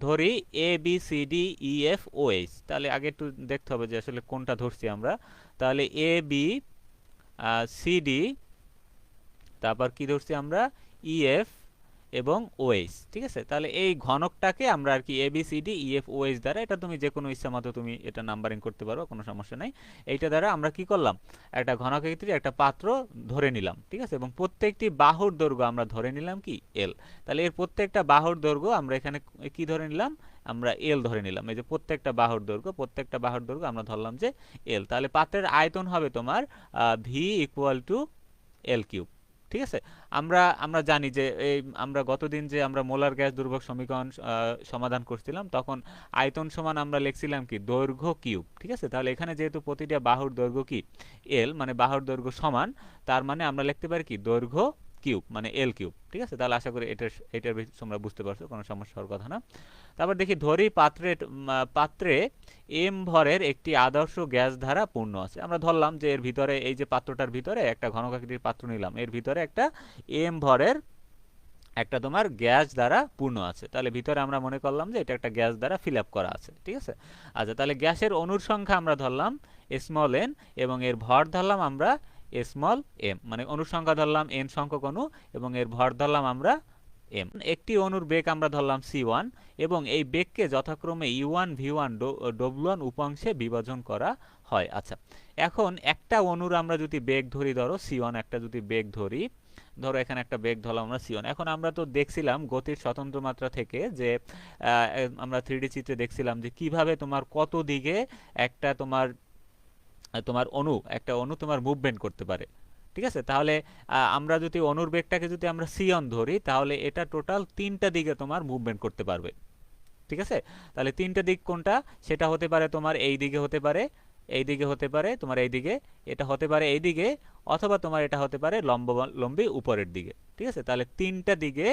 ধরি A B C D E F ও H, তাহলে আগে একটু দেখতে হবে যে আসলে কোনটা ধরছি আমরা। তাহলে এ বি সি ডি, তারপর কি ধরছি আমরা, ইএফ এবং ওএইচ। ঠিক আছে, তাহলে এই ঘনকটাকে আমরা আর কি A B C D E F ওএইচ দ্বারা, এটা তুমি যে কোনো ইচ্ছা মতো তুমি এটা নাম্বারিং করতে পারো, কোনো সমস্যা নাই। এইটা দ্বারা আমরা কি করলাম, একটা ঘনকের একটা পাত্র ধরে নিলাম। ঠিক আছে, এবং প্রত্যেকটি বাহুর দৈর্ঘ্য আমরা ধরে নিলাম কি এল। তাহলে এর প্রত্যেকটা বাহুর দৈর্ঘ্য আমরা এখানে কি ধরে নিলাম, আমরা এল ধরে নিলাম। এই যে প্রত্যেকটা বাহুর দৈর্ঘ্য আমরা ধরলাম যে এল। তাহলে পাত্রের আয়তন হবে তোমার V equal to L cube. ঠিক আছে, আমরা আমরা জানি যে এই আমরা গতদিন যে আমরা মোলার গ্যাস দুর্ভোগ সমীকরণ সমাধান করছিলাম, তখন আয়তন সমান আমরা লিখছিলাম কি দৈর্ঘ্য কিউব। ঠিক আছে, তাহলে এখানে যেহেতু প্রতিটা বাহুর দৈর্ঘ্য কি এল, মানে বাহুর দৈর্ঘ্য সমান, তার মানে আমরা লিখতে পারি কি দৈর্ঘ্য কিউব মানে এল কিউব। ঠিক আছে, তাহলে আশা করি এটার তোমরা বুঝতে পারছো, কোনো সমস্যা হওয়ার কথা না। তারপর দেখি ধরি পাত্রে এম ভরের একটি আদর্শ গ্যাস ধারা পূর্ণ আছে। আমরা ধরলাম যে এর ভিতরে, এই যে পাত্রটার ভিতরে একটা ঘনকাকৃতির পাত্র নিলাম, এর ভিতরে একটা এম ভরের একটা তোমার গ্যাস দ্বারা পূর্ণ আছে। তাহলে ভিতরে আমরা মনে করলাম যে এটা একটা গ্যাস দ্বারা ফিল আপ করা আছে। ঠিক আছে, আচ্ছা, তাহলে গ্যাসের অণুর সংখ্যা আমরা ধরলাম স্মল এন, এবং এর ভর ধরলাম আমরা স্মল এম, মানে অণুর সংখ্যা ধরলাম এন সংখ্যক অণু, এবং এর ভর ধরলাম আমরা এম। একটি অণুর বেগ আমরা ধরলাম সি1, এবং এই বেগকে যথাক্রমে ইউ1 ভি1 ডব্লু1 উপাংশে বিভাজন করা হয়। আচ্ছা, এখন একটা অণুর আমরা যদি বেগ ধরি, ধরো সি1 একটা যদি বেগ ধরি, ধরো এখানে একটা বেগ ধরলাম আমরা সি1। এখন আমরা তো দেখছিলাম গতির স্বতন্ত্র মাত্রা থেকে যে আমরা 3D চিত্রে দেখছিলাম যে কিভাবে তোমার কত দিকে একটা তোমার তোমার একটা অণু তোমার মুভমেন্ট করতে পারে। ঠিক আছে, তাহলে আমরা যদি অণুর বেগটাকে যদি আমরা সি1 ধরি, তাহলে এটা টোটাল তিনটা দিকে তোমার মুভমেন্ট করতে পারবে। ঠিক আছে, তাহলে তিনটা দিক কোনটা, সেটা হতে পারে তোমার এই দিকে হতে পারে, এই দিকে হতে পারে তোমার এই দিকে, এটা হতে পারে এই দিকে, অথবা তোমার এটা হতে পারে লম্বি উপরের দিকে। ঠিক আছে, তাহলে তিনটা দিকে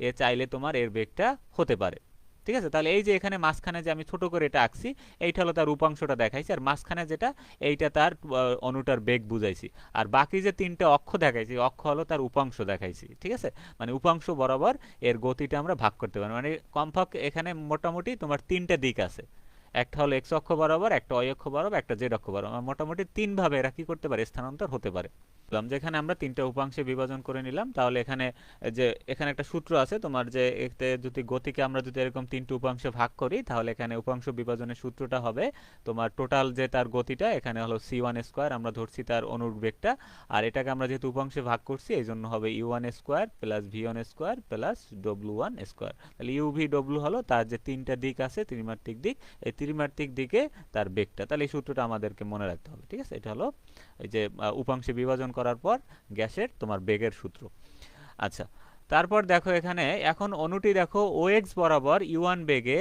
এ চাইলে তোমার এর বেগটা হতে পারে। ঠিক আছে, তাহলে এই যে এখানে মাঝখানে যে আমি ছোট করে এটা আঁকছি, এইটা হলো তার উপাংশটা দেখাইছি, আর মাঝখানে যেটা এইটা তার অণুটার বেগ বুঝাইছি, আর বাকি যে তিনটে অক্ষ দেখাইছি, অক্ষ হলো তার উপাংশ দেখাইছি। ঠিক আছে, মানে উপাংশ বরাবর এর গতিটা আমরা ভাগ করতে পারি, মানে কমপক্ষে এখানে মোটামুটি তোমার তিনটে দিক আছে, একটা হলো এক্স অক্ষ বরাবর, একটা ওয়াই অক্ষ বরাবর, একটা জেড অক্ষ বরাবর, মোটামুটি তিন ভাবে এরা কি করতে পারে, স্থানান্তর হতে পারে। যেখানে আমরা তিনটা উপাংশে বিভাজন করে নিলাম, তাহলে এখানে যে এখানে একটা সূত্র আছে তোমার, যে এতে যদি গতিকে আমরা যদি এরকম তিনটে উপাংশে ভাগ করি, তাহলে এখানে উপাংশ বিভাজনের সূত্রটা হবে তোমার টোটাল যে তার গতিটা, এখানে হলো সি1 স্কোয়ার, আমরা ধরছি তার অনুর বেগটা, আর এটাকে আমরা যেহেতু উপাংশে ভাগ করছি, এই জন্য হবে U one square plus V one square plus W one square. তাহলে ইউ ভি ডব্লু হলো তার যে তিনটা দিক আছে, ত্রিমাত্রিক দিক, এই ত্রিমাত্রিক দিকে তার বেগটা। তাহলে এই সূত্রটা আমাদেরকে মনে রাখতে হবে। ঠিক আছে, এটা হলো এই যে উপাংশে বিভাজন করার পর গ্যাসের তোমার বেগের সূত্র। আচ্ছা, তারপর দেখো এখানে, এখন অণুটি দেখো ও এক্স বরাবর ইউ1 বেগে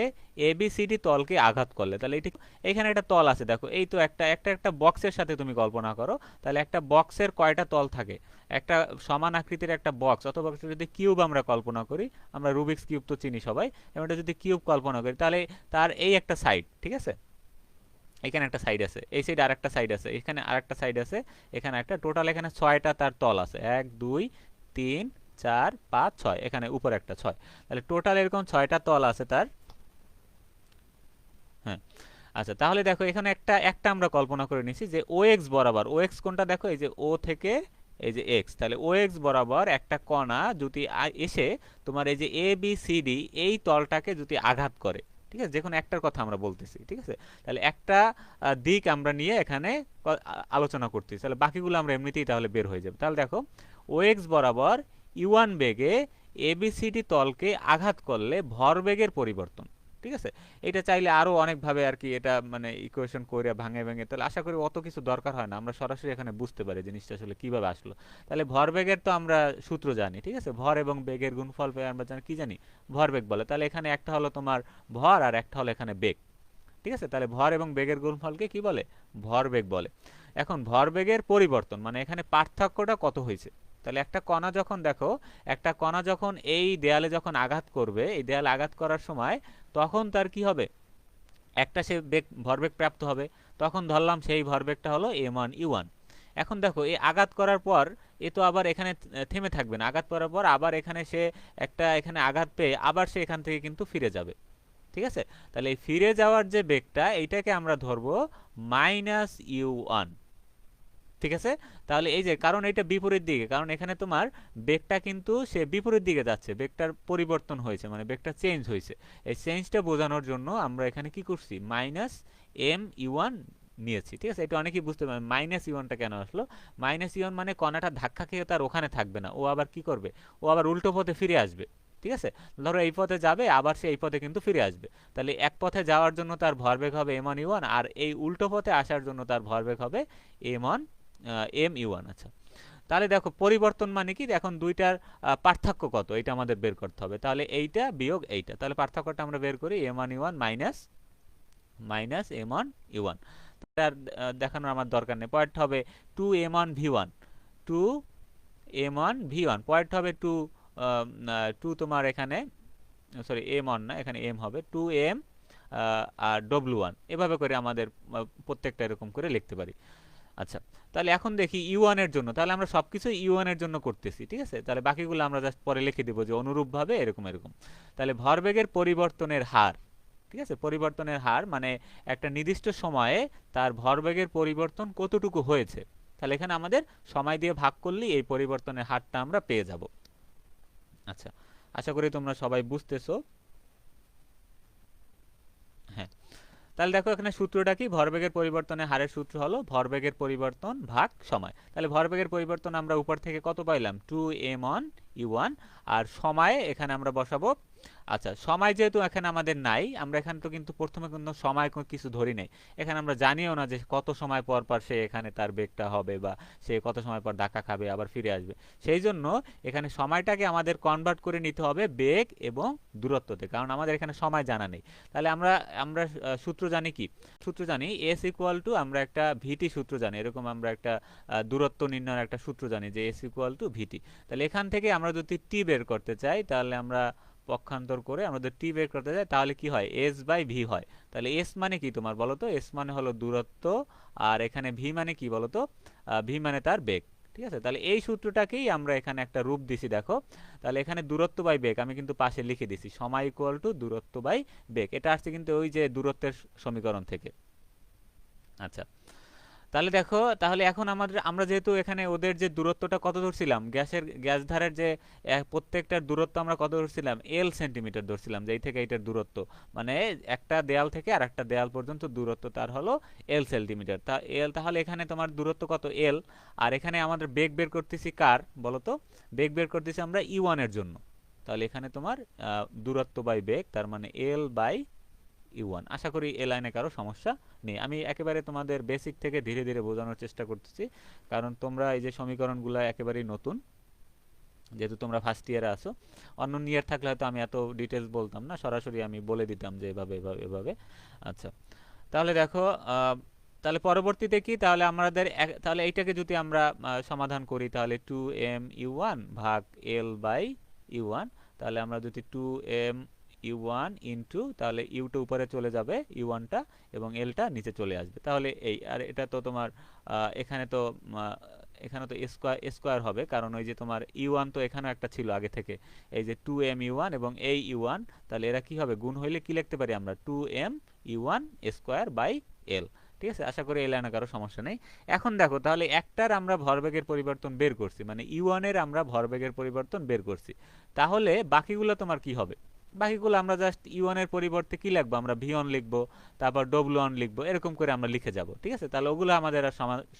এবিসিডি তলকে আঘাত করলে, তাহলে এটি এখানে একটা তল আছে, দেখো এই তো একটা একটা একটা বক্সের সাথে তুমি কল্পনা করো, তাহলে একটা বক্সের কয়টা তল থাকে, একটা সমান আকৃতির একটা বক্স, অথবা যদি কিউব আমরা কল্পনা করি, আমরা রুবিক্স কিউব তো চিনি সবাই, এবং এটা যদি কিউব কল্পনা করি, তাহলে তার এই একটা সাইড, ঠিক আছে, এখানে একটা সাইড আছে, এই সাইড আর একটা সাইড আছে, এখানে আর একটা সাইড আছে, এখানে একটা, টোটাল এখানে ছয়টা তার তল আছে, 1 2 3 4 5 6, এখানে উপরে একটা 6, তাহলে টোটাল এরকম 6টা তল আছে তার। হ্যাঁ, আচ্ছা, তাহলে দেখো এখানে একটা একটা আমরা কল্পনা করে নিছি যে ও এক্স বরাবর, ও এক্স কোনটা দেখো, এই যে ও থেকে এই যে এক্স, তাহলে ও এক্স বরাবর একটা কণা যদি এসে তোমার এই যে এ বি সি ডি এই তলটাকে যদি আঘাত করে, ঠিক আছে, যে কোনো একটার কথা আমরা বলতেছি। ঠিক আছে, তাহলে একটা দিক আমরা নিয়ে এখানে আলোচনা করতেছি, তাহলে বাকিগুলো আমরা এমনিতেই তাহলে বের হয়ে যাবে। তাহলে দেখো ও এক্স বরাবর ইউ1 বেগে এবিসিডি তলকে আঘাত করলে ভরবেগের পরিবর্তন। ঠিক আছে, এটা চাইলে আরো অনেক ভাবে আর কি এটা মানে ইকুয়েশন করে ভাঙে ভেঙে, তাহলে আশা করি অত কিছু দরকার হয় না, আমরা সরাসরি এখানে বুঝতে পারি জিনিসটা আসলে কিভাবে আসলো। তাহলে ভরবেগের তো আমরা সূত্র জানি, ঠিক আছে, ভর এবং বেগের গুণফল পেয়ে আমরা জানি কি জানি, ভরবেগ বলে। তাহলে এখানে একটা হলো তোমার ভর, আর একটা হলো এখানে বেগ। ঠিক আছে, তাহলে ভর এবং বেগের গুণফলকে কি বলে, ভরবেগ বলে। এখন ভরবেগের পরিবর্তন মানে এখানে পার্থক্যটা কত হয়েছে, তাহলে একটা কণা যখন দেখো, একটা কণা যখন এই দেয়ালে যখন আঘাত করবে, এই দেয়ালে আঘাত করার সময় তখন তার কি হবে, একটা সে ভরবেগ প্রাপ্ত হবে, তখন ধরলাম সেই ভরবেগটা হলো m1u1। এখন দেখো এই আঘাত করার পর এ তো আবার এখানে থেমে থাকবে না, আঘাত করার পর আবার এখানে সে একটা এখানে আঘাত পেয়ে আবার সে এখান থেকে কিন্তু ফিরে যাবে। ঠিক আছে? তাহলে এই ফিরে যাওয়ার যে বেগটা এইটাকে আমরা ধরবো -u1, ঠিক আছে? তাহলে এই যে কারণ এটা বিপরীত দিকে, কারণ এখানে তোমার বেগটা কিন্তু সে বিপরীত দিকে যাচ্ছে, বেগটার পরিবর্তন হয়েছে, মানে বেগটা চেঞ্জ হয়েছে। এই চেঞ্জটা বোঝানোর জন্য আমরা এখানে কি করছি, -mu1 নিয়েছি, ঠিক আছে? এটা অনেকেই বুঝতে পারেন -u1টা কেন আসলো। -u1 মানে কণাটা ধাক্কা খেয়ে তার ওখানে থাকবে না, ও আবার কি করবে, ও আবার উল্টো পথে ফিরে আসবে, ঠিক আছে? ধরো এই পথে যাবে, আবার সে এই পথে কিন্তু ফিরে আসবে। তাহলে এক পথে যাওয়ার জন্য তার ভরবেগ হবে m1u1, আর এই উল্টো পথে আসার জন্য তার ভরবেগ হবে m1 আচ্ছা, তাহলে দেখো পরিবর্তন মানে কি, এখন দুইটার পার্থক্য কত এটা আমাদের বের করতে হবে। তাহলে এইটা বিয়োগ এইটা, তাহলে পার্থক্যটা আমরা বের করি, m1u1 মাইনাস m1u1। আর দেখানোর আমার দরকার নেই, পয়েন্ট হবে 2m1v1, 2m1v1 পয়েন্ট হবে 2 তোমার এখানে, সরি m1 না, এখানে m হবে 2m আর w1, এভাবে করে আমাদের প্রত্যেকটা এরকম করে লিখতে পারি। আচ্ছা, তাহলে এখন দেখি ইউ1 এর জন্য, তাহলে আমরা সবকিছু ইউ1 এর জন্য করতেছি, ঠিক আছে? তাহলে বাকিগুলো আমরা জাস্ট পরে লিখে দিব যে অনুরূপভাবে এরকম এরকম। তাহলে ভরবেগের পরিবর্তনের হার, ঠিক আছে, পরিবর্তনের হার মানে একটা নির্দিষ্ট সময়ে তার ভরবেগের পরিবর্তন কতটুকু হয়েছে, তাহলে এখানে আমাদের সময় দিয়ে ভাগ করলেই এই পরিবর্তনের হারটা আমরা পেয়ে যাব। আচ্ছা, আশা করি তোমরা সবাই বুঝতেছো। হ্যাঁ, তাহলে দেখো এখানে সূত্রটা কি, ভরবেগের পরিবর্তনের হারের সূত্র হলো ভরবেগের পরিবর্তন ভাগ সময়। তাহলে ভরবেগের পরিবর্তন আমরা উপর থেকে কত পাইলাম, 2m1u1, আর সময়ে এখানে আমরা বসাবো। আচ্ছা, সময় যেহেতু এখানে আমাদের নাই, আমরা এখানে তো কিন্তু প্রথমে কিন্তু সময় কিছু ধরি নাই, এখানে আমরা জানিও না যে কত সময় পর পর সে এখানে তার বেগটা হবে, বা সে কত সময় পর ধাক্কা খাবে আবার ফিরে আসবে। সেই জন্য এখানে সময়টাকে আমাদের কনভার্ট করে নিতে হবে বেগ এবং দূরত্বতে, কারণ আমাদের এখানে সময় জানা নেই। তাহলে আমরা আমরা সূত্র জানি কি, সূত্র জানি এস ইকুয়াল টু, আমরা একটা ভিটি সূত্র জানি, এরকম আমরা একটা দূরত্ব নির্ণয়ের একটা সূত্র জানি যে এস ইকুয়াল টু ভিটি। তাহলে এখান থেকে আমরা যদি টি বের করতে চাই, তাহলে আমরা পক্ষান্তর করে আমাদের টি বের করতে চাই, তাহলে কি হয়, এস বাই ভি হয়। তাহলে এস মানে কি তোমার বলো তো, এস মানে হলো দূরত্ব, আর এখানে ভি মানে কি বলো তো, ভি মানে তার বেগ, ঠিক আছে? তাহলে এই সূত্রটাকেই আমরা এখানে একটা রূপ দিছি, দেখো। তাহলে এখানে দূরত্ব বাই বেগ আমি কিন্তু পাশে লিখে দিছি, সময় ইকুয়াল টু দূরত্ব বাই বেগ, এটা আসছে কিন্তু ওই যে দূরত্বের সমীকরণ থেকে। আচ্ছা, তাহলে দেখো, তাহলে এখন আমাদের, আমরা যেহেতু এখানে ওদের যে দূরত্বটা কত ধরছিলাম, গ্যাস ধারের যে প্রত্যেকটার দূরত্ব আমরা কত ধরছিলাম, এল সেন্টিমিটার ধরছিলাম, যে এই থেকে এইটার দূরত্ব, মানে একটা দেয়াল থেকে আর একটা দেয়াল পর্যন্ত দূরত্ব তার হলো এল সেন্টিমিটার, তা এল, তাহলে এখানে তোমার দূরত্ব কত, এল। আর এখানে আমাদের বেগ বের করতেছি কার বলো তো, বেগ বের করতেছি আমরা ইউ1 এর জন্য। তাহলে এখানে তোমার দূরত্ব বাই বেগ, তার মানে এল বাই ইউ1। আশা করি এ লাইনে কারো সমস্যা নেই, আমি একেবারে তোমাদের বেসিক থেকে ধীরে ধীরে বোঝানোর চেষ্টা করতেছি, কারণ তোমরা এই যে সমীকরণগুলো একেবারেই নতুন, যেহেতু তোমরা ফার্স্ট ইয়ারে আসো। অন্য ইয়ার থাকলে হয়তো আমি এত ডিটেলস বলতাম না, সরাসরি আমি বলে দিতাম যে এভাবে এভাবে এভাবে। আচ্ছা, তাহলে দেখো, তাহলে পরবর্তীতে কি, তাহলে আমাদের তাহলে এইটাকে যদি আমরা সমাধান করি, তাহলে 2m(u1) ভাগ l বাই u1, তাহলে আমরা যদি 2m(u1) ইন্টু, তাহলে ইউটা উপরে চলে যাবে, u1টা, এবং এলটা নিচে চলে আসবে, তাহলে এই, আর এটা তো তোমার এখানে তো এখানে তো স্কোয়ার হবে, কারণ ওই যে তোমার ইউ1 তো এখানেও একটা ছিল আগে থেকে, এই যে 2m(u1) এবং এই u1, তাহলে এরা কি হবে, গুণ হইলে কি লিখতে পারি আমরা, 2m(u1) স্কোয়ার বাই এল। ঠিক আছে, আশা করি এই লাইনে কারো সমস্যা নেই। এখন দেখো, তাহলে একটার আমরা ভরবেগের পরিবর্তন বের করছি, মানে ইউ1 এর আমরা ভরবেগের পরিবর্তন বের করছি, তাহলে বাকিগুলো তোমার কি হবে, বাকিগুলো আমরা জাস্ট ইউ1 এর পরিবর্তে কি লিখবো, আমরা ভি1 লিখবো, তারপর ডব্লিউ1 লিখবো, এরকম করে আমরা লিখে যাব, ঠিক আছে? তাহলে ওগুলো আমাদের আর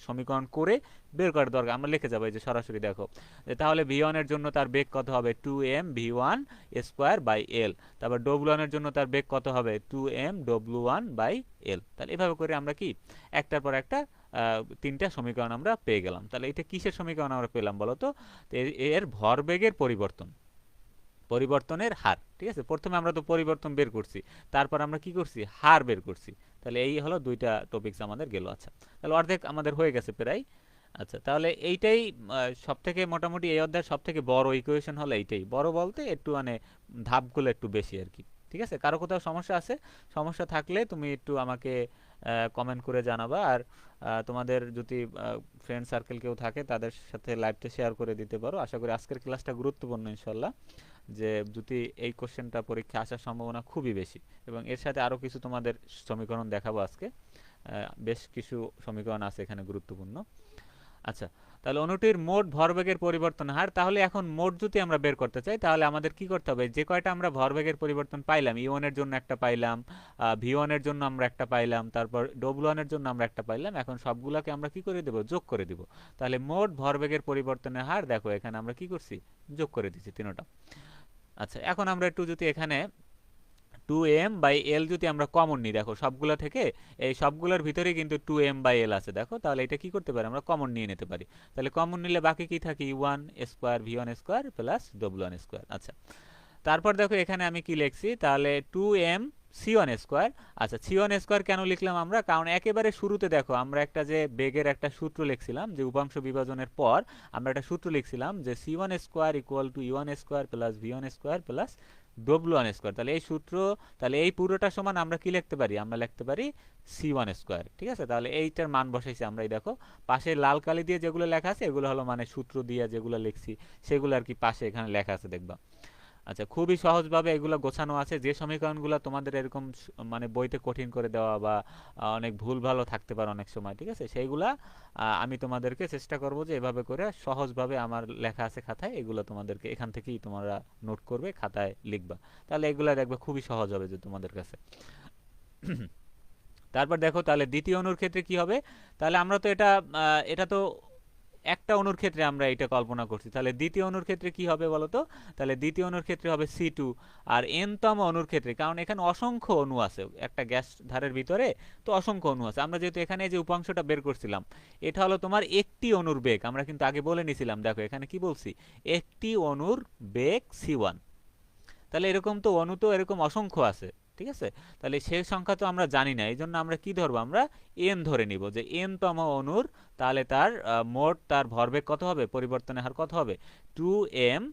সমীকরণ করে বের করার দরকার, আমরা লিখে যাবো, এই যে সরাসরি দেখো, যে তাহলে ভি1 এর জন্য তার বেগ কত হবে, 2m(v1) স্কোয়ার বাই এল, তারপর ডব্লিউ1 এর জন্য তার বেগ কত হবে, 2m(w1) বাই এল। তাহলে এভাবে করে আমরা কি একটার পর একটা তিনটা সমীকরণ আমরা পেয়ে গেলাম। তাহলে এটা কিসের সমীকরণ আমরা পেলাম বলো তো, এর ভরবেগের পরিবর্তনের হার, ঠিক আছে? প্রথমে আমরা তো পরিবর্তন বের করছি, তারপর আমরা কি করছি, হার বের করছি। তাহলে এই হলো দুইটা টপিকস আমাদের গেল। আচ্ছা, তাহলে অর্ধেক আমাদের হয়ে গেছে প্রায়। আচ্ছা, তাহলে এইটাই সব থেকে মোটামুটি এই অধ্যায়ের সব থেকে বড় ইকুয়েশন হলো এইটাই, বড় বলতে একটু মানে ধাপগুলো একটু বেশি আর কি। ঠিক আছে, কারো কোথাও সমস্যা আছে, সমস্যা থাকলে তুমি একটু আমাকে কমেন্ট করে জানাবা, আর তোমাদের যদি ফ্রেন্ড সার্কেল কেউ থাকে তাদের সাথে লাইভটা শেয়ার করে দিতে পারো। আশা করি আজকের ক্লাসটা গুরুত্বপূর্ণ ইনশাল্লাহ। যে যদি এই কোশ্চেনটা পরীক্ষা আসার সম্ভাবনা খুবই বেশি। এবং এর সাথে আরও কিছু তোমাদের সমীকরণ দেখাবো আজকে, বেশ কিছু সমীকরণ আছে এখানে গুরুত্বপূর্ণ। আচ্ছা, তাহলে অণুটির মোট ভরবেগের পরিবর্তন হার, তাহলে এখন মোট যদি আমরা বের করতে চাই তাহলে আমাদের কি করতে হবে, যে কয়টা আমরা ভরবেগের পরিবর্তন পাইলাম, E1 এর জন্য একটা পাইলাম, V1 এর জন্য আমরা একটা পাইলাম, তারপর W1 এর জন্য আমরা একটা পাইলাম, এখন সবগুলোকে আমরা কি করে দেব, যোগ করে দিব। তাহলে মোট ভরবেগের পরিবর্তনের হার দেখো এখানে আমরা কি করছি, যোগ করে দিচ্ছি তিনটা। আচ্ছা, এখন আমরা একটু যদি এখানে 2m/l যদি আমরা কমন নিই, দেখো সবগুলো থেকে এই সবগুলোর ভিতরেই কিন্তু 2m/l আছে, দেখো তাহলে এটা কি করতে পারি, আমরা কমন নিয়ে নিতে পারি। তাহলে কমন নিলে বাকি কি থাকে, E1 square V1 square plus W1 square. আচ্ছা, তারপর দেখো এখানে আমি কি লিখছি, তাহলে 2m C1 স্কয়ার। আচ্ছা, C1 স্কয়ার কেন লিখলাম আমরা, কারণ একেবারে শুরুতে দেখো আমরা একটা যে বেগের একটা সূত্র লিখছিলাম, যে উপাংশ বিভাজনের পর আমরা একটা সূত্র লিখছিলাম যে C1 square equal to E1 square plus V1 square plus W1 square. তাহলে এই সূত্র, তাহলে এই পুরোটা সমান আমরা কি লিখতে পারি, আমরা লিখতে পারি C1 স্কয়ার। ঠিক আছে, তাহলে এইটার মান বসাইছি আমরা। এই দেখো পাশে লাল কালি দিয়ে যেগুলো লেখা আছে এগুলো হলো মানে সূত্র দিয়ে যেগুলো লিখছি সেগুলো আর কি পাশে এখানে লেখা আছে দেখবা। আচ্ছা, খুবই সহজভাবে এগুলো গোছানো আছে। যে সমীকরণগুলো তোমাদের এরকম মানে বইতে কঠিন করে দেওয়া বা অনেক ভুল ভালো থাকতে পারে অনেক সময়, ঠিক আছে, সেইগুলা আমি তোমাদেরকে চেষ্টা করব যে এভাবে করে সহজভাবে আমার লেখা আছে খাতায়, এগুলো তোমাদেরকে এখান থেকেই তোমরা নোট করবে, খাতায় লিখবা, তাহলে এগুলো দেখবে খুবই সহজ হবে যে তোমাদের কাছে। তারপর দেখো তাহলে দ্বিতীয় অণুর ক্ষেত্রে কি হবে, তাহলে আমরা তো এটা তো একটা অণুর ক্ষেত্রে আমরা এটা কল্পনা করছি, তাহলে দ্বিতীয় অণুর ক্ষেত্রে কি হবে বলো তো, তাহলে দ্বিতীয় অণুর ক্ষেত্রে হবে C2। আর n-তম অণুর ক্ষেত্রে, কারণ এখানে অসংখ্য অণু আছে একটা গ্যাস ধারের ভিতরে, তো অসংখ্য অণু আছে, আমরা যেহেতু এখানে যে উপাংশটা বের করছিলাম এটা হলো তোমার একটি অণুর বেগ, আমরা কিন্তু আগে বলে নিছিলাম, দেখো এখানে কি বলছি, একটি অণুর বেগ C1। তাহলে এরকম তো অণু তো এরকম অসংখ্য আছে, ঠিক আছে, তাহলে সেই সংখ্যা তো আমরা জানি না, এই জন্য আমরা কি ধরবো, আমরা n ধরে নিব যে n-তম অণুর, তাহলে তার মোট তার ভরবেগ কত হবে, পরিবর্তনের হার কত হবে, 2m,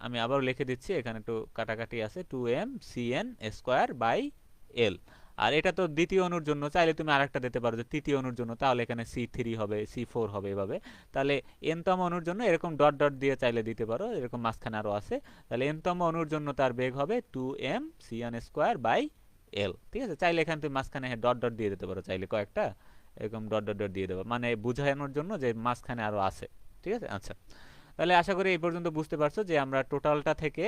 আমি আবার লিখে দিচ্ছি এখানে একটু কাটাকাটি আছে, 2m Cn square by l। আর এটা তো দ্বিতীয় অণুর জন্য, চাইলে তুমি আরেকটা দিতে পারো যে তৃতীয় অণুর জন্য, তাহলে এখানে C3 হবে, C4 হবে এভাবে। তাহলে n-তম অণুর জন্য এরকম ডট ডট দিয়ে চাইলে দিতে পারো, এরকম মাঝখানে আরো আছে। তাহলে n-তম অণুর জন্য তার বেগ হবে 2m Cn square by l। ঠিক আছে, চাইলে এখানে তুমি মাঝখানে ডট ডট দিয়ে দিতে পারো, চাইলে কয়েকটা এরকম ডট ডট ডট দিয়ে দেবো, মানে বোঝানোর জন্য যে মাঝখানে আরো আছে। ঠিক আছে, আচ্ছা, তাহলে আশা করি এই পর্যন্ত বুঝতে পারছো যে আমরা টোটালটা থেকে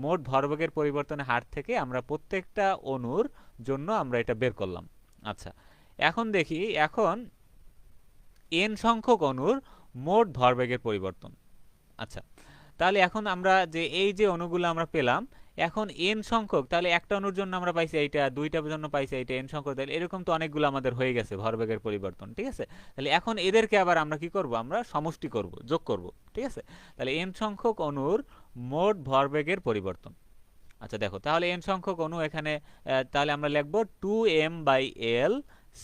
মোট ভরবেগের পরিবর্তনের হার থেকে আমরা প্রত্যেকটা অণুর জন্য আমরা এটা বের করলাম। আচ্ছা, এখন দেখি এখন n সংখ্যক অণুর মোট ভরবেগের পরিবর্তন। আচ্ছা, তাহলে এখন আমরা যে এই যে অণুগুলো আমরা পেলাম, এখন n সংখ্যক, তাহলে একটা অণুর জন্য আমরা পাইছি এইটা, দুইটার জন্য পাইছি এইটা, n সংখ্যক, তাহলে এরকম তো অনেকগুলো আমাদের হয়ে গেছে ভরবেগের পরিবর্তন। ঠিক আছে, তাহলে এখন এদেরকে আবার আমরা কি করব, আমরা সমষ্টি করব, যোগ করব। ঠিক আছে, তাহলে n সংখ্যক অণুর মোট ভরবেগের পরিবর্তন। আচ্ছা দেখো, তাহলে n সংখ্যক অণু এখানে, তাহলে আমরা লিখব 2m/l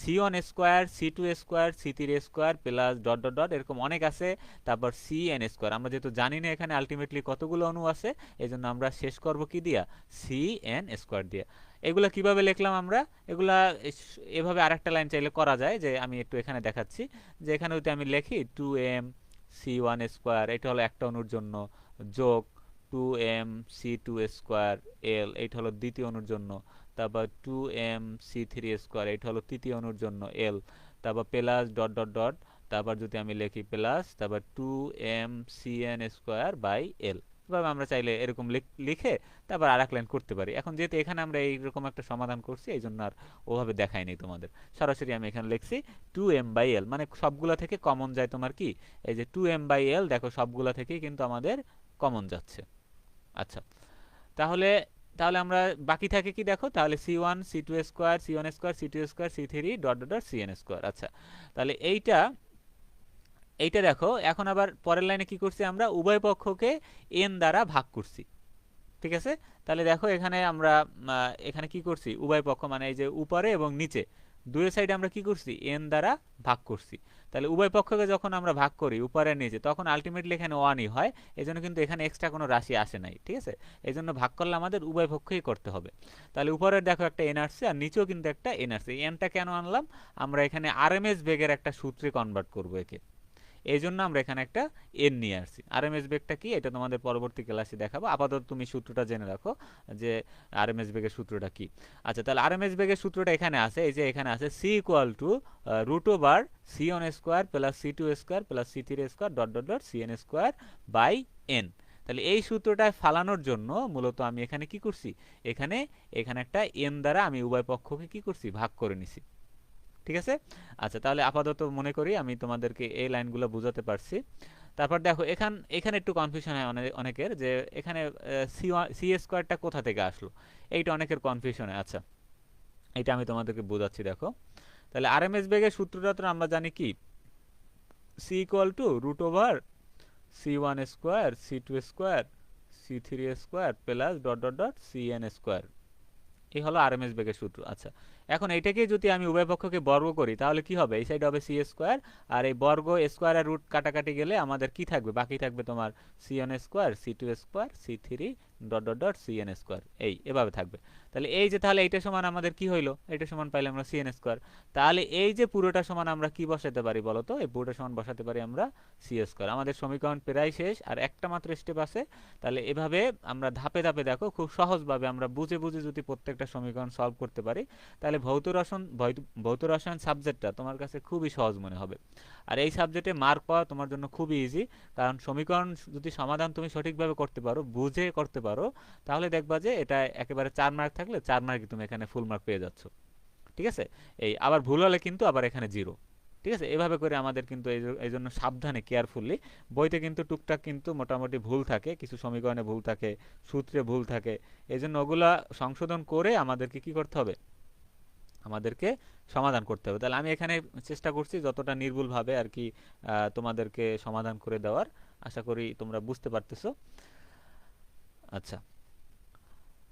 C1 square C2 square C3 square plus dot dot dot, এরকম অনেক আছে, তারপর Cn স্কয়ার। আমরা যেহেতু জানি না এখানে আলটিমেটলি কতগুলো অণু আছে, এজন্য আমরা শেষ করব কি দিয়া, Cn স্কয়ার দিয়া। এগুলা কিভাবে লিখলাম আমরা, এগুলা এভাবে আরেকটা লাইন চাইলে করা যায়, যে আমি একটু এখানে দেখাচ্ছি, যে এখানে যদি আমি লিখি 2m C1 স্কয়ার, এটা হলো একটা অণুর জন্য, যোগ 2m C2 স্কয়ার l, এইটা হলো দ্বিতীয় অণুর জন্য, তারপর 2m C3 স্কয়ার, এটা হলো তৃতীয় অণুর জন্য l, তারপর প্লাস ডট ডট ডট, তারপর যদি আমি লিখি প্লাস, তারপর 2m Cn square by l। এভাবে আমরা চাইলে এরকম লিখে তারপর আরেক লাইন করতে পারি। এখন যেহেতু এখানে আমরা এইরকম একটা সমাধান করছি, এই জন্য আর ওভাবে দেখাইনি তোমাদের, সরাসরি আমি এখানে লিখছি 2m/l, মানে সবগুলা থেকে কমন যায় তোমার কি, এই যে 2m/l, দেখো সবগুলা থেকেই কিন্তু আমাদের কমন যাচ্ছে। আচ্ছা, তাহলে তাহলে আমরা বাকি থাকে কি দেখো, তাহলে C1 C2 square C1 square C2 square C3 dot dot dot Cn square. আচ্ছা, তাহলে এইটা দেখো, এখন আবার পরের লাইনে কি করছি, আমরা উভয় পক্ষকে n দ্বারা ভাগ করছি। ঠিক আছে, তাহলে দেখো এখানে আমরা এখানে কি করছি, উভয় পক্ষ মানে এই যে উপরে এবং নিচে দুই সাইডে আমরা কি করছি, n দ্বারা ভাগ করছি। তাহলে উভয় পক্ষকে যখন আমরা ভাগ করি উপরে নিচে, তখন আলটিমেটলি এখানে 1ই হয়, এজন্য কিন্তু এখানে এক্সট্রা কোনো রাশি আসে নাই। ঠিক আছে, এজন্য ভাগ করলে আমাদের উভয় পক্ষই করতে হবে। তাহলে উপরের দেখো একটা n আসছে, আর নিচেও কিন্তু একটা n আসছে। এই nটা কেন আনলাম, আমরা এখানে আরএমএস বেগের একটা সূত্রে কনভার্ট করব একে। এই জন্য আমরা এখানে একটা এন নিয়ে আসছি। আরএমএস বেগটা কি এটা তোমাদের পরবর্তী ক্লাসে দেখাবো, আপাতত তুমি সূত্রটা জেনে রাখো যে আরএমএস বেগের সূত্রটা কি। আচ্ছা, তাহলে আরএমএস বেগের সূত্রটা এখানে আছে, এই যে এখানে আছে C equal to root over C one square plus C two square plus C three square dot dot dot C N square by N. তাহলে এই সূত্রটায় ফালানোর জন্য মূলত আমি এখানে কি করছি, এখানে এখানে একটা এন দ্বারা আমি উভয় পক্ষকে কি করছি, ভাগ করে নিছি। ঠিক আছে। আচ্ছা, তাহলে আপাতত মনে করি আমি তোমাদেরকে এই লাইনগুলো বুঝাতে পারছি। তারপর দেখো এখানে একটু কনফিউশন হয় অনেকের, যে এখানে সি স্কোয়ারটা কোথা থেকে আসলো, এইটা অনেকের কনফিউশন হয়। আচ্ছা, এটা আমি তোমাদেরকে বোঝাচ্ছি। দেখো, তাহলে আরএমএস বেগের সূত্রটা তো আমরা জানি কি, C equal to root over C one square C two square C three square plus dot dot dot C N square. এই হলো আরএমএস বেগের সূত্র। আচ্ছা, এখন এইটাকে যদি আমি উভয় পক্ষকে বর্গ করি তাহলে কি হবে, এই সাইডে হবে সি স্কোয়ার, আর এই বর্গ স্কোয়ার আর রুট কাটাকাটি গেলে আমাদের কি থাকবে, বাকি থাকবে তোমার C one square C two square C three dot dot dot C N square, এভাবে থাকবে। তাহলে এই যে তাহলে এইটা সমান আমাদের কি হইলো, এইটা সমান পাইলে আমরা সি এন স্কোয়ার। তাহলে এই যে পুরোটা সমান আমরা কি বসাতে পারি বলো তো, এই পুরোটা সমান বসাতে পারি আমরা সি স্কোয়ার। আমাদের সমীকরণ প্রায় শেষ, আর একটা মাত্র স্টেপ আছে। তাহলে এভাবে আমরা ধাপে ধাপে দেখো খুব সহজভাবে আমরা বুঝে বুঝে যদি প্রত্যেকটা সমীকরণ সলভ করতে পারি তাহলে ভৌত রসায়ন সাবজেক্টটা তোমার কাছে খুবই সহজ মনে হবে। আর এই সাবজেক্টে মার্ক পাওয়া তোমার জন্য খুবই ইজি, কারণ সমীকরণ যদি সমাধান তুমি সঠিকভাবে করতে পারো, বুঝে করতে পারো, তাহলে দেখবা যে এটা একেবারে 4 মার্ক থাকলে 4 মার্কই তুমি এখানে ফুল মার্ক পেয়ে যাচ্ছ। ঠিক আছে। আবার ভুল হলে কিন্তু আবার এখানে 0। ঠিক আছে। এভাবে করে আমাদের কিন্তু এই জন্য সাবধানে কেয়ারফুলি, বইতে কিন্তু টুকটাক কিন্তু মোটামুটি ভুল থাকে, কিছু সমীকরণে ভুল থাকে, সূত্রে ভুল থাকে, এই জন্য ওগুলা সংশোধন করে আমাদেরকে কি করতে হবে, আমাদেরকে সমাধান করতে হবে। তাহলে আমি এখানে চেষ্টা করছি যতটা নির্ভুলভাবে আর কি তোমাদেরকে সমাধান করে দেওয়ার, আশা করি তোমরা বুঝতে পারতেছো। আচ্ছা,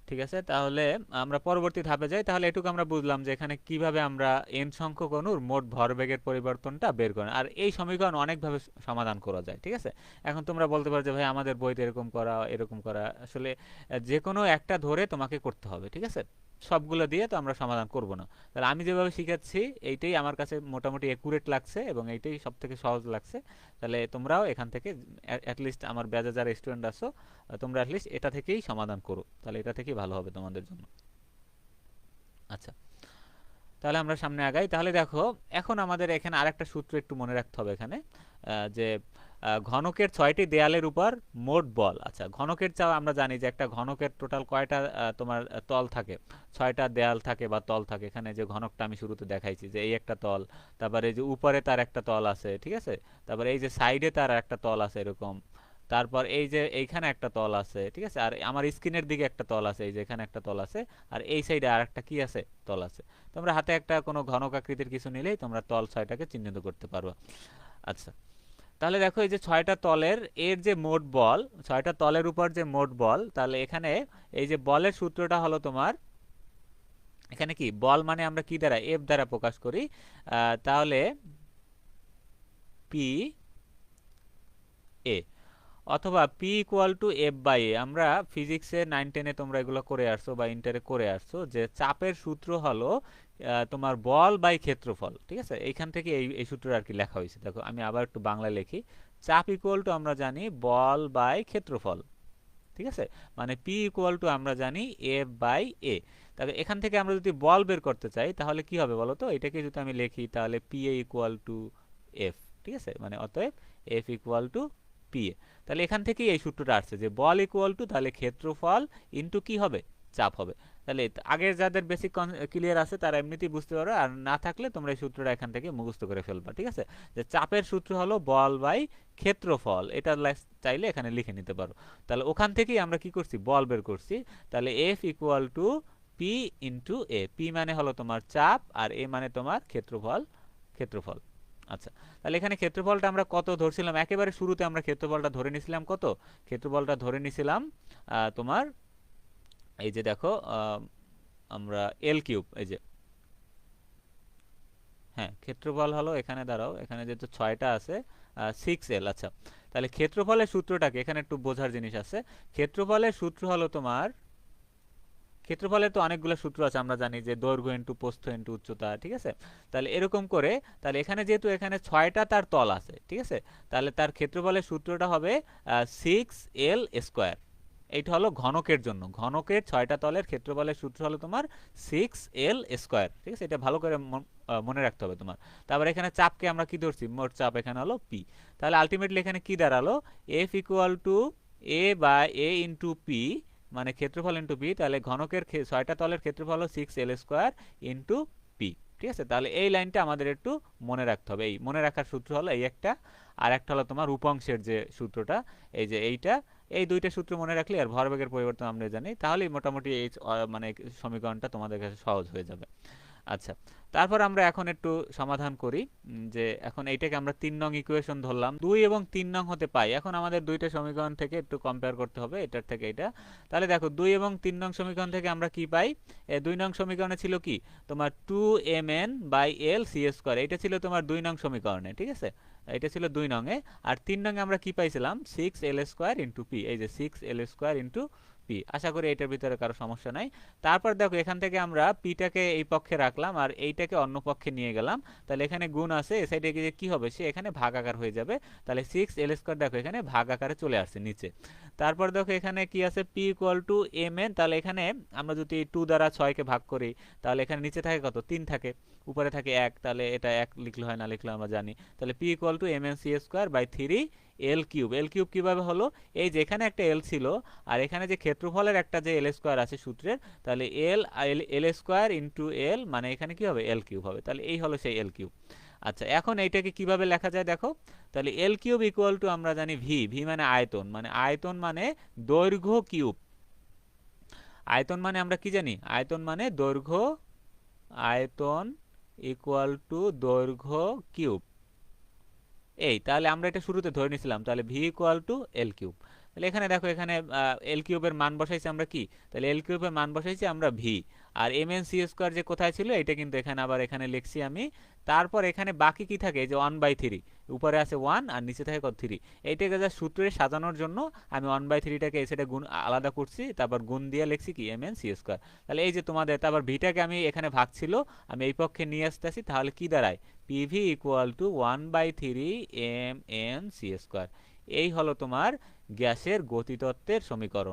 ঠিক আছে। তাহলে আমরা পরবর্তী ধাপে যাই। তাহলে এটুকু আমরা বুঝলাম যে এখানে কিভাবে আমরা এন সংখ্যক অণুর মোট ভরবেগের পরিবর্তনটা বের করি, আর এই সমীকরণ অনেকভাবে সমাধান করা যায়। ঠিক আছে। এখন তোমরা বলতে পারো যে ভাই আমাদের বইতে এরকম করা এরকম করা, আসলে যে কোনো একটা ধরে তোমাকে করতে হবে। ঠিক আছে, সবগুলো দিয়ে তো আমরা সমাধান করব না। তাহলে আমি যেভাবে শিখাচ্ছি এইটাই আমার কাছে মোটামুটি একুরেট লাগছে এবং এইটাই সব থেকে সহজ লাগছে। তাহলে তোমরাও এখান থেকে অ্যাটলিস্ট আমার ব্যাচে যারা স্টুডেন্ট আছো তোমরা অ্যাটলিস্ট এটা থেকেই সমাধান করো, তাহলে এটা থেকেই ভালো হবে তোমাদের জন্য। আচ্ছা, তাহলে আমরা সামনে আগাই। তাহলে দেখো, এখন আমাদের এখানে আরেকটা সূত্র একটু মনে রাখতে হবে এখানে, যে ঘনকের 6টি দেয়ালের উপর মোট বল। আচ্ছা, ঘনকের চাও আমরা জানি যে একটা ঘনকের টোটাল কয়টা তোমার তল থাকে, 6টা দেয়াল থাকে বা তল থাকে। এখানে যে ঘনকটা আমি শুরুতে দেখাইছি যে এই একটা তল, তারপরে এই যে উপরে তার একটা তল আছে, ঠিক আছে, তারপরে এই যে সাইডে তার একটা তল আছে এরকম, তারপর এই যে এইখানে একটা তল আছে, ঠিক আছে, আর আমার স্ক্রিনের দিকে একটা তল আছে, এই যে এখানে একটা তল আছে, আর এই সাইডে আর একটা কি আছে, তল আছে। তোমরা হাতে একটা কোনো ঘনক আকৃতির কিছু নিলেই তোমরা তল 6টাকে চিহ্নিত করতে পারবে। আচ্ছা, তাহলে দেখো এই যে 6টা তলের এর যে মোট বল, 6টা তলের উপর যে মোট বল, তাহলে এখানে এই যে বলের সূত্রটা হলো তোমার, এখানে কি বল মানে আমরা কি দ্বারা, এফ দ্বারা প্রকাশ করি। তাহলে পি এ অথবা P equal to F by A. আমরা ফিজিক্সে 9-10-এ তোমরা এগুলো করে আসছো বা ইন্টারে করে আসছো যে চাপের সূত্র হলো তোমার বল বাই ক্ষেত্রফল। ঠিক আছে, এইখান থেকে এই সূত্রটা আর কি লেখা হয়েছে। দেখো আমি আবার একটু বাংলায় লিখি, চাপ ইকুয়াল টু আমরা জানি বল বাই ক্ষেত্রফল। ঠিক আছে, মানে পি ইকুয়াল টু আমরা জানি এফ বাই এ। তাহলে এখান থেকে আমরা যদি বল বের করতে চাই তাহলে কি হবে বলো তো, এটাকে যদি আমি লিখি তাহলে P A equal to F. ঠিক আছে, মানে অতএব F equal to P A. তাহলে এখান থেকেই এই সূত্রটা আসছে যে বল ইকুয়াল টু তাহলে ক্ষেত্রফল ইনটু কি হবে, চাপ হবে। তাহলে আগের যাদের বেসিক ক্লিয়ার আছে তারা এমনিতেই বুঝতে পারো, আর না থাকলে তোমরা এই সূত্রটা এখান থেকে মুখস্থ করে ফেলবা। ঠিক আছে, যে চাপের সূত্র হলো বল বাই ক্ষেত্রফল, এটা চাইলে এখানে লিখে নিতে পারো। তাহলে ওখান থেকেই আমরা কি করছি, বল বের করছি। তাহলে F equal to P into A, P মানে হলো তোমার চাপ আর এ মানে তোমার ক্ষেত্রফল। আচ্ছা, তাহলে এখানে ক্ষেত্রফলটা আমরা কত ধরছিলাম, একেবারে শুরুতে আমরা ক্ষেত্রফলটা ধরে নিছিলাম কত, ক্ষেত্রফলটা ধরে নিছিলাম তোমার এই যে দেখো আমরা এল কিউব, এই যে হ্যাঁ ক্ষেত্রফল হলো এখানে, দাঁড়াও এখানে যেহেতু 6টা আছে 6L। আচ্ছা, তাহলে ক্ষেত্রফলের সূত্রটাকে এখানে একটু বোঝার জিনিস আছে। ক্ষেত্রফলের সূত্র হলো তোমার ক্ষেত্রফলের তো অনেকগুলো সূত্র আছে, আমরা জানি যে দৈর্ঘ্য ইন্টু প্রস্থ ইন্টু উচ্চতা, ঠিক আছে। তাহলে এরকম করে, তাহলে এখানে যেহেতু এখানে 6টা তার তল আছে, ঠিক আছে, তাহলে তার ক্ষেত্রফলের সূত্রটা হবে 6l²। এইটা হলো ঘনকের জন্য, ঘনকের 6টা তলের ক্ষেত্রফলের সূত্র হলো তোমার 6l², ঠিক আছে। এটা ভালো করে মনে রাখতে হবে তোমার। তারপর এখানে চাপকে আমরা কি ধরছি, মোট চাপ এখানে হলো পি। তাহলে আলটিমেটলি এখানে কি দাঁড়ালো, এফ ইকুয়াল টু এ বা এ ইন্টু পি, মানে ক্ষেত্রফল ইন্টু পি। তাহলে ঘনকের 6টা তলের ক্ষেত্রফল হলো 6l² ইন্টু পি, ঠিক আছে। তাহলে এই লাইনটা আমাদের একটু মনে রাখতে হবে। এই মনে রাখার সূত্র হলো এই একটা, আর একটা হলো তোমার উপাংশের যে সূত্রটা, এই যে এইটা, এই দুইটা সূত্র মনে রাখলে আর ভরবেগের পরিবর্তন আমরা জানি, তাহলেই মোটামুটি এই মানে সমীকরণটা তোমাদের কাছে সহজ হয়ে যাবে। আচ্ছা, তারপর আমরা এখন একটু সমাধান করি। যে এখন এইটাকে আমরা 3 নং ইকুয়েশন ধরলাম, 2 এবং 3 নং হতে পাই। এখন আমাদের দুইটা সমীকরণ থেকে একটু কম্পেয়ার করতে হবে, এটার থেকে এটা। তাহলে দেখো 2 এবং 3 নং সমীকরণ থেকে আমরা কি পাই, 2 নং সমীকরণে ছিল কি তোমার 2mn/l², এটা ছিল তোমার 2 নং সমীকরণে, ঠিক আছে, এটা ছিল 2 নং এ। আর 3 নং এ আমরা কি পাইছিলাম, 6l² ইন্টু পি, এই যে 6l² ইন্টু পি। আশা করি এটার ভিতরে কারো সমস্যা নাই। তারপর দেখো এখান থেকে আমরা পিটাকে এই পক্ষে রাখলাম আর এইটাকে অন্য পক্ষে নিয়ে গেলাম, তাহলে এখানে গুণ আছে, এই সাইডে গিয়ে কি হবে, সে এখানে ভাগ আকার হয়ে যাবে। তাহলে 6l² দেখো এখানে ভাগ আকারে চলে আসছে নিচে। তারপর দেখো এখানে কি আছে, পি ইকুয়াল টু mn, তাহলে এখানে আমরা যদি 2 দ্বারা 6কে ভাগ করি, তাহলে এখানে নিচে থাকে কত, 3 থাকে, উপরে থাকে 1, তাহলে এটা 1 লিখলে হয়, না লিখলে আমরা জানি। তাহলে P equal two mnc²/3 l³ l³ কিভাবে হলো, এই যে এখানে একটা l ছিল আর এখানে যে ক্ষেত্রফলের একটা যে l² আছে সূত্রের, তাহলে l² ইন্টু l, মানে এখানে কি হবে, l³ হবে। তাহলে এই হলো সেই l³। আচ্ছা, এখন এইটাকে কিভাবে লেখা যায় দেখো, তাহলে l³ ইকুয়াল টু আমরা জানি ভি মানে আয়তন, মানে আয়তন মানে দৈর্ঘ্য কিউব। আয়তন মানে আমরা কি জানি, আয়তন মানে দৈর্ঘ্য, আয়তন ইকুয়াল টু দৈর্ঘ্য কিউব। এই তাহলে আমরা এটা শুরুতে ধরে নিয়েছিলাম, তাহলে ভি ইকুয়াল টু l³। তাহলে এখানে দেখো এখানে l³ এর মান বসাইছি আমরা কি, তাহলে l³ এর মান বসাইছি আমরা ভি, আর mnc² যে কোথায় ছিল এটা কিন্তু এখানে আবার এখানে লিখছি আমি। তারপর এখানে বাকি কি থাকে, যে 1/3, উপরে আছে 1 আর নিচে থাকে কত 3। এইটাকে যা সূত্রে সাজানোর জন্য আমি 1/3টাকে এই সাইডে গুণ আলাদা করছি, তারপর গুণ দিয়ে লিখছি কি mnc²। তাহলে এই যে তোমাদের, তারপর ভিটাকে আমি এখানে ভাগ ছিল আমি এই পক্ষে নিয়ে আসতেছি, তাহলে কি দাঁড়ায়, পিভি ইকুয়াল টু 1/3 mnc²। এই হলো তোমার গ্যাসের গতিতত্ত্বের সমীকরণ।